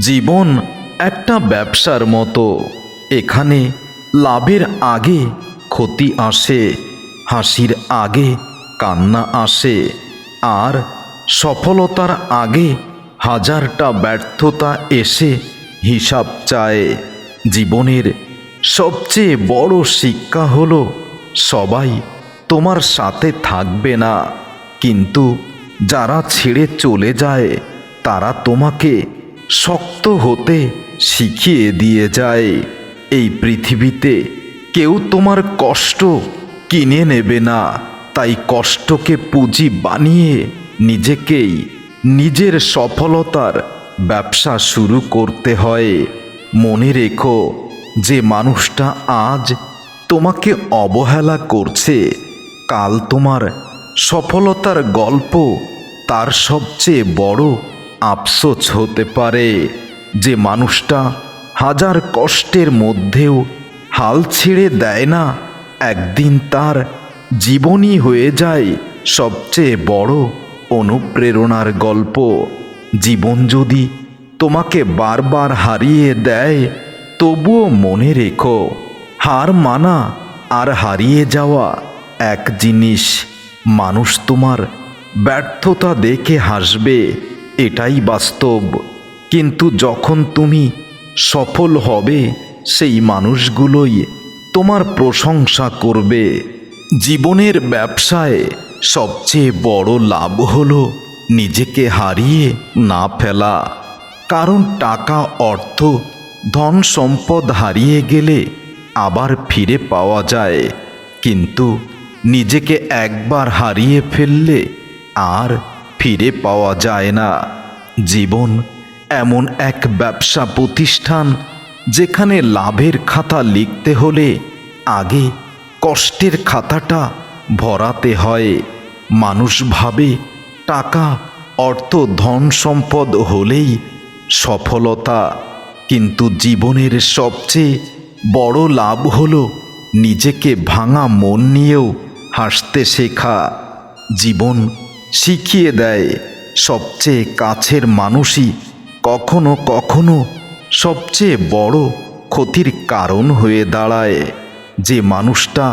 জীবন একটা ব্যবসার মতো। এখানে লাভের আগে ক্ষতি আসে, হাসির আগে কান্না আসে, আর সফলতার আগে হাজারটা ব্যর্থতা এসে হিসাব চায়। জীবনের সবচেয়ে বড় শিক্ষা হলো সবাই তোমার সাথে থাকবে না, কিন্তু যারা ছেড়ে চলে যায় তারা তোমাকে শক্ত হতে শিখিয়ে দিয়ে যায়। এই পৃথিবীতে কেউ তোমার কষ্ট কিনে নেবে না, তাই কষ্টকে পুঁজি বানিয়ে নিজেকেই নিজের সফলতার ব্যবসা শুরু করতে হয়। মনে রেখো, যে মানুষটা আজ তোমাকে অবহেলা করছে, কাল তোমার সফলতার গল্প তার সবচেয়ে বড় আফসোস হতে পারে। যে মানুষটা হাজার কষ্টের মধ্যেও হাল ছেড়ে দেয় না, একদিন তার জীবনই হয়ে যায় সবচেয়ে বড় অনুপ্রেরণার গল্প। জীবন যদি তোমাকে বারবার হারিয়ে দেয়, তবুও মনে রেখো, হার মানা আর হারিয়ে যাওয়া এক জিনিস। মানুষ তোমার ব্যর্থতা দেখে হাসবে, এটাই বাস্তব, কিন্তু যখন তুমি সফল হবে সেই মানুষগুলোই তোমার প্রশংসা করবে। জীবনের ব্যবসায় সবচেয়ে বড় লাভ হলো নিজেকে হারিয়ে না ফেলা। কারণ টাকা, অর্থ, ধন সম্পদ হারিয়ে গেলে আবার ফিরে পাওয়া যায়, কিন্তু নিজেকে একবার হারিয়ে ফেললে আর ফিরে পাওয়া যায় না। জীবন এমন এক ব্যবসা প্রতিষ্ঠান যেখানে লাভের খাতা লিখতে হলে আগে কষ্টের খাতাটা ভরাতে হয়। মানুষ ভাবে টাকা, অর্থ, ধন সম্পদ হলেই সফলতা, কিন্তু জীবনের সবচেয়ে বড় লাভ হলো নিজেকে ভাঙা মন নিয়েও হাসতে শেখা। জীবন শিখিয়ে দেয়, সবচেয়ে কাছের মানুষই কখনো কখনো সবচেয়ে বড় ক্ষতির কারণ হয়ে দাঁড়ায়। যে মানুষটা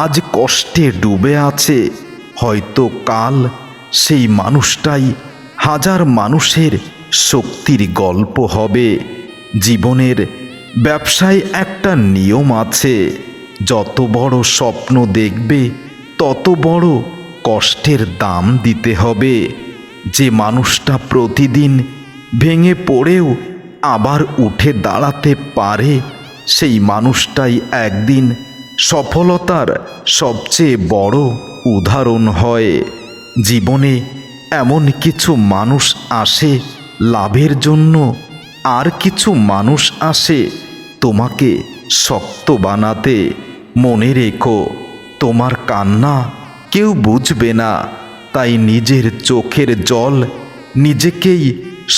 আজ কষ্টে ডুবে আছে, হয়তো কাল সেই মানুষটাই হাজার মানুষের শক্তির গল্প হবে। জীবনের ব্যবসায় একটা নিয়ম আছে, যত বড় স্বপ্ন দেখবে তত বড় কষ্টের দাম দিতে হবে। যে মানুষটা প্রতিদিন ভেঙে পড়েও আবার উঠে দাঁড়াতে পারে, সেই মানুষটাই একদিন সফলতার সবচেয়ে বড় উদাহরণ হয়। জীবনে এমন কিছু মানুষ আসে লাভের জন্য, আর কিছু মানুষ আসে তোমাকে শক্ত বানাতে। মনে রেখো, তোমার কান্না কেউ বুঝবে না, তাই নিজের চোখের জল নিজেকেই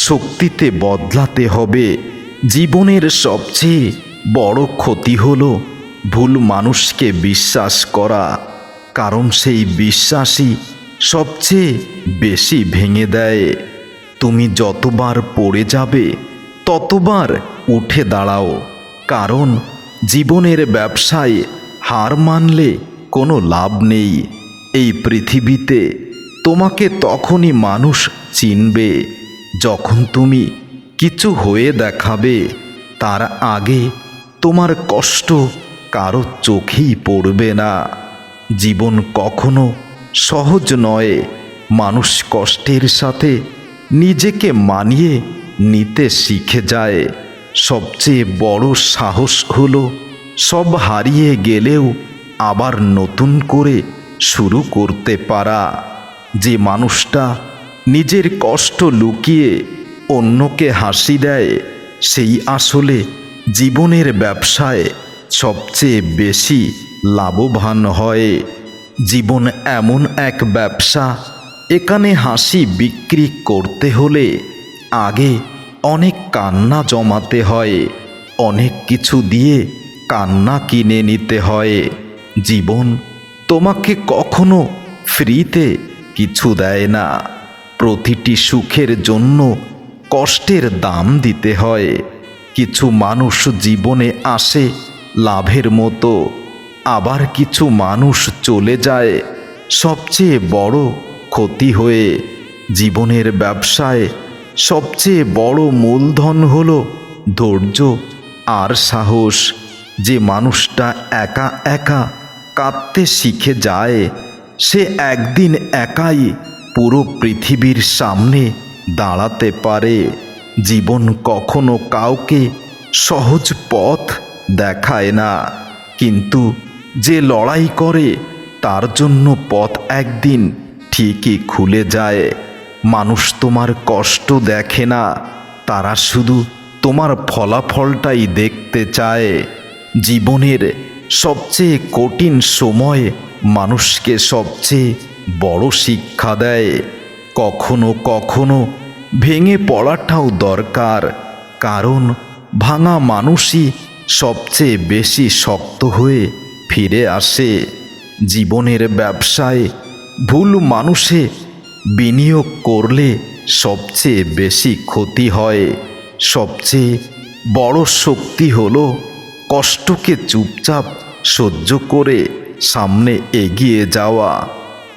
শক্তিতে বদলাতে হবে। জীবনের সবচেয়ে বড় ক্ষতি হলো ভুল মানুষকে বিশ্বাস করা, কারণ সেই বিশ্বাসই সবচেয়ে বেশি ভেঙে দেয়। তুমি যতবার পড়ে যাবে ততবার উঠে দাঁড়াও, কারণ জীবনের ব্যবসায় হার মানলে কোনো লাভ নেই। এই পৃথিবীতে তোমাকে তখনই মানুষ চিনবে যখন তুমি কিছু হয়ে দেখাবে। তার আগে তোমার কষ্ট কারো চোখেই পড়বে না। জীবন কখনো সহজ নয়, মানুষ কষ্টের সাথে নিজেকে মানিয়ে নিতে শিখে যায়। সবচেয়ে বড় সাহস হলো সব হারিয়ে গেলেও আবার নতুন করে শুরু করতে পারা। যে মানুষটা নিজের কষ্ট লুকিয়ে অন্যকে হাসি দেয়, সেই আসলে জীবনের ব্যবসায় সবচেয়ে বেশি লাভবান হয়। জীবন এমন এক ব্যবসা, এখানে হাসি বিক্রি করতে হলে আগে অনেক কান্না জমাতে হয়, অনেক কিছু দিয়ে কান্না কিনে নিতে হয়। জীবন তোমাকে কখনো ফ্রিতে কিছু দেয় না, প্রতিটি সুখের জন্য কষ্টের দাম দিতে হয়। কিছু মানুষ জীবনে আসে লাভের মতো, আবার কিছু মানুষ চলে যায় সবচেয়ে বড় ক্ষতি হয়ে। জীবনের ব্যবসায় সবচেয়ে বড় মূলধন হলো ধৈর্য আর সাহস। যে মানুষটা একা একা কাঁদতে শিখে যায়, সে একদিন একাই পুরো পৃথিবীর সামনে দাঁড়াতে পারে। জীবন কখনো কাউকে সহজ পথ দেখায় না, কিন্তু যে লড়াই করে তার জন্য পথ একদিন ঠিকই খুলে যায়। মানুষ তোমার কষ্ট দেখে না, তারা শুধু তোমার ফলাফলটাই দেখতে চায়। জীবনের সবচেয়ে কঠিন সময় মানুষকে সবচেয়ে বড় শিক্ষা দেয়। কখনো কখনো ভেঙে পড়াটাও দরকার, কারণ ভাঙা মানুষই সবচেয়ে বেশি শক্ত হয়ে ফিরে আসে। জীবনের ব্যবসায় ভুল মানুষে বিনিয়োগ করলে সবচেয়ে বেশি ক্ষতি হয়। সবচেয়ে বড় শক্তি হলো কষ্টকে চুপচাপ সহ্য করে সামনে এগিয়ে যাওয়া।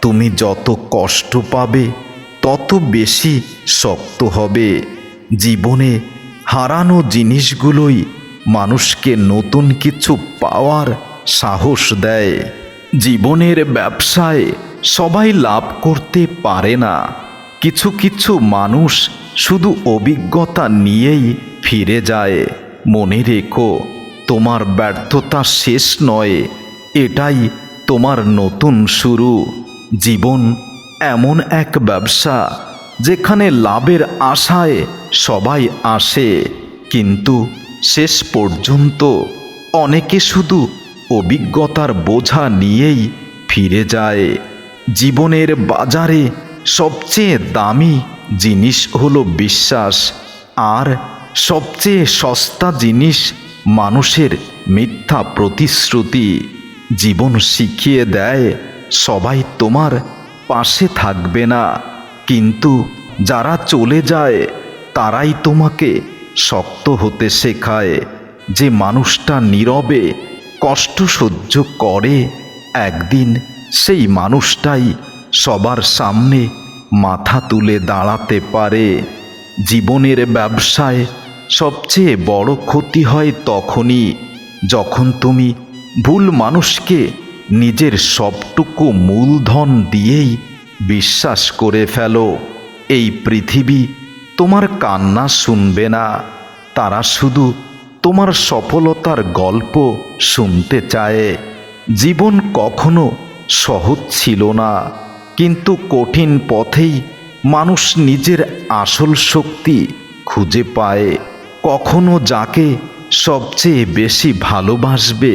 তুমি যত কষ্ট পাবে তত বেশি শক্ত হবে। জীবনে হারানো জিনিসগুলোই মানুষকে নতুন কিছু পাওয়ার সাহস দেয়। জীবনের ব্যবসায় সবাই লাভ করতে পারে না। কিছু কিছু মানুষ শুধু অভিজ্ঞতা নিয়েই ফিরে যায়। মনে রেখো, তোমার ব্যর্থতা শেষ নয়, এটাই তোমার নতুন শুরু। জীবন এমন এক ব্যবসা যেখানে লাভের আশায় সবাই আসে, কিন্তু শেষ পর্যন্ত অনেকে শুধু অভিজ্ঞতার বোঝা নিয়েই ফিরে যায়। জীবনের বাজারে সবচেয়ে দামি জিনিস হলো বিশ্বাস, আর সবচেয়ে সস্তা জিনিস মানুষের মিথ্যা প্রতিশ্রুতি। জীবন শিখিয়ে দেয় সবাই তোমার পাশে থাকবে না, কিন্তু যারা চলে যায় তারাই তোমাকে শক্ত হতে শেখায়। যে মানুষটা নীরবে কষ্ট সহ্য করে, একদিন সেই মানুষটাই সবার সামনে মাথা তুলে দাঁড়াতে পারে। জীবনের ব্যবসায় সবচেয়ে বড় ক্ষতি হয় তখনই যখন তুমি ভুল মানুষকে নিজের সবটুকু মূলধন দিয়েই বিশ্বাস করে ফেলো। এই পৃথিবী তোমার কান্না শুনবে না, তারা শুধু তোমার সফলতার গল্প শুনতে চায়। জীবন কখনো সহজ ছিল না, কিন্তু কঠিন পথেই মানুষ নিজের আসল শক্তি খুঁজে পায়। কখনো যাকে সবচেয়ে বেশি ভালোবাসবে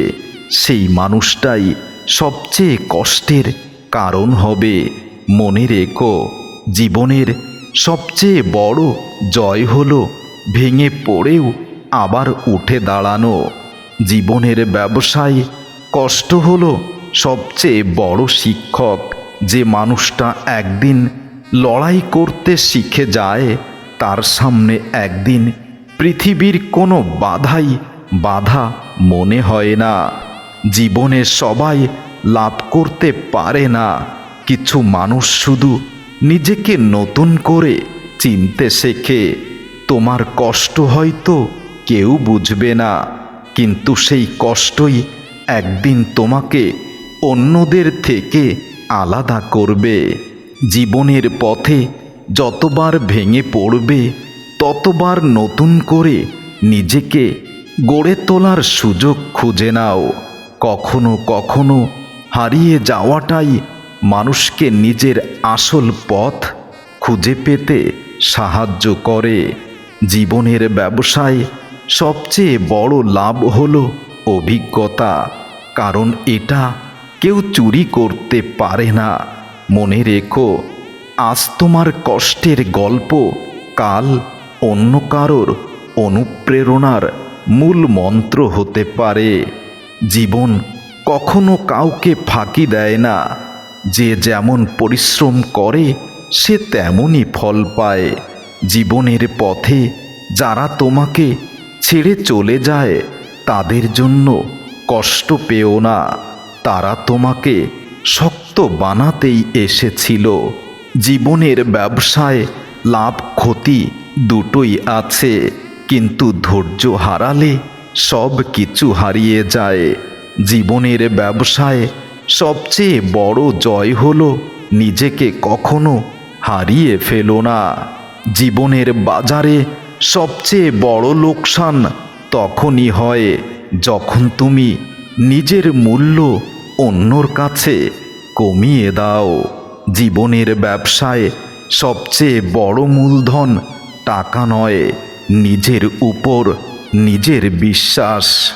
সেই মানুষটাই সবচেয়ে কষ্টের কারণ হবে। মনে রেখো, জীবনের সবচেয়ে বড় জয় হলো ভেঙে পড়েও আবার উঠে দাঁড়ানো। জীবনের ব্যবসায় কষ্ট হলো সবচেয়ে বড় শিক্ষক। যে মানুষটা একদিন লড়াই করতে শিখে যায়, তার সামনে একদিন পৃথিবীর কোনো বাধাই বাধা মনে হয় না। জীবনে সবাই লাভ করতে পারে না, কিছু মানুষ শুধু নিজেকে নতুন করে চিনতে শেখে। তোমার কষ্ট হয়তো কেউ বুঝবে না, কিন্তু সেই কষ্টই একদিন তোমাকে অন্যদের থেকে আলাদা করবে। জীবনের পথে যতবার ভেঙে পড়বে, ততবার নতুন করে নিজেকে গড়ে তোলার সুযোগ খুঁজে নাও। কখনো কখনো হারিয়ে যাওয়াটাই মানুষকে নিজের আসল পথ খুঁজে পেতে সাহায্য করে। জীবনের ব্যবসায় সবচেয়ে বড় লাভ হলো অভিজ্ঞতা, কারণ এটা কেউ চুরি করতে পারে না। মনে রেখো, আজ তোমার কষ্টের গল্প কাল অন্য কারোর অনুপ্রেরণার মূল মন্ত্র হতে পারে। জীবন কখনো কাউকে ফাঁকি দেয় না, যে যেমন পরিশ্রম করে সে তেমনই ফল পায়। জীবনের পথে যারা তোমাকে ছেড়ে চলে যায় তাদের জন্য কষ্ট পেও না। তারা তোমাকে শক্ত বানাতেই এসেছিল। জীবনের ব্যবসায় লাভ ক্ষতি দুটোই আছে, কিন্তু ধৈর্য হারালে সব কিছু হারিয়ে যায়। জীবনের ব্যবসায় সবচেয়ে বড় জয় হলো নিজেকে কখনো হারিয়ে ফেলো না। জীবনের বাজারে সবচেয়ে বড় লোকসান তখনই হয় যখন তুমি নিজের মূল্য অন্যর কাছে কমিয়ে দাও। জীবনের ব্যবসায় সবচেয়ে বড় মূলধন টাকা নয়, নিজের উপর নিজের বিশ্বাস।